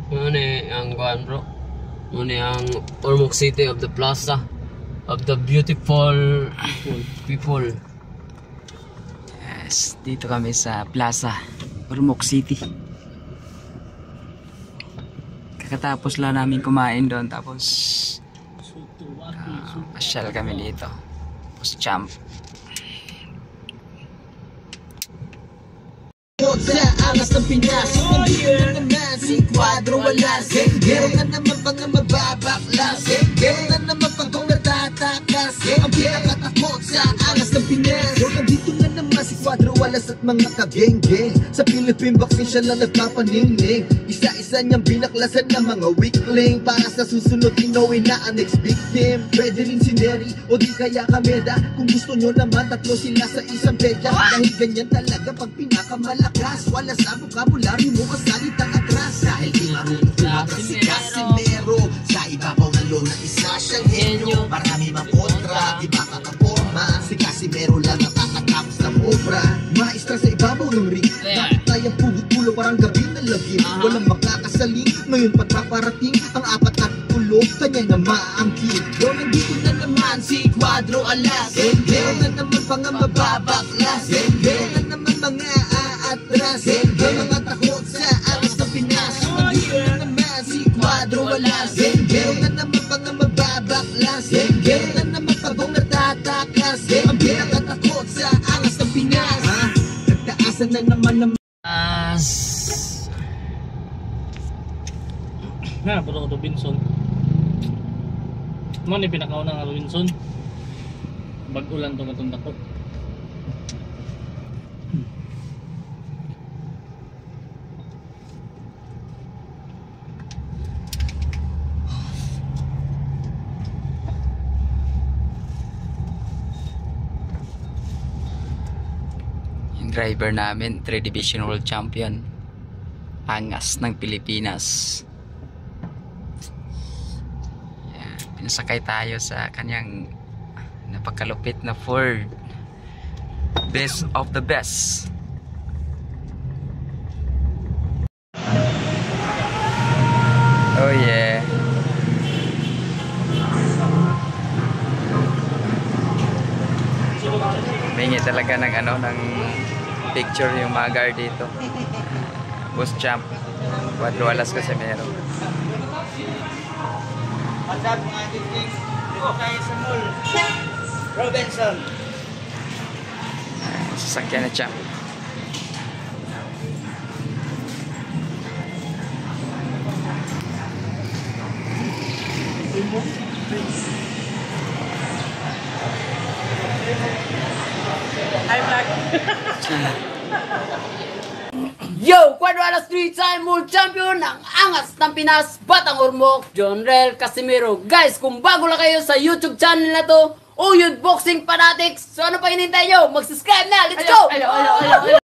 Muna ang kuan bro. Muna ang Ormoc City of the Plaza of the beautiful people. Yes, dito kami sa Plaza, Ormoc City. Kakatapos lang namin kumain doon, tapos pasyal kami dito. Tapos jump. Sa angas ng Pinas, nandito na naman si Cuadro Alas. Meron na naman pang mababaklas, meron na naman pang kung natatakas. Ang pinakatakot sa angas ng Pinas. Nandito na naman si Cuadro Alas at mga kageng-geng. Sa Philippine Boxing siya lang nagpapaningning. Isa-isa niyang binaklasan ng mga weakling. Para sa susunod inawin na ang next victim. Pwede rin si Neri o di kaya Kameda. Kung gusto nyo naman tatlo sila sa isang pedya. Dahil ganyan talaga pag pinakamalakas. Wala sa vocabulary mo kasalitang atras. Dahil di marunong tumatras si Casimero. Sa ibabaw ng lona isa siyang henyo. Marami mang kontra, di ba kakaporma. Si Casimero lang nakakatapos ng obra. Maestra sa ibabaw ng ring. Dapat tayang pulot-pulo parang gabi na lagim. Walang makakasaling, ngayon pa't paparating. Ang apat na tulo, kanya na maangkin. Yo, nandito na naman si Cuadro Alas. Meron na naman pang mababaklas. Meron na naman mga atras, mga takot sa angas ng Pinas. Nandito na naman si Cuadro Alas. Meron na naman pang mababaklas. Meron na naman pagong natatakas. Ang pinakatakot sa angas ng Pinas. Nagtaasan na naman ng na, pero Robinson. Ano ni pinakauna nga Robinson? Bag-ulan to katong dako. Yung driver namin, 3 Division World Champion. Angas ng Pilipinas. Yan, pinasakay tayo sa kanyang napakalupit na Ford. Best of the best. Oh yeah. Mingi talaga ng ng picture yung mga guard dito. Boss Champ. Cuadro Alas kasi meron. What's up mga kids? Dito tayo sa mall. Robinson. Sasakyan na Champ. Hi vlog. Yo! Cuadro Alas 3-time world champion ng angas ng Pinas, Batang Ormoc, Jonrel Casimero. Guys, kung bago lang kayo sa YouTube channel na to, Uyod Boxing Fanatics, so ano pa hinintay nyo? Mag-subscribe na! Let's go!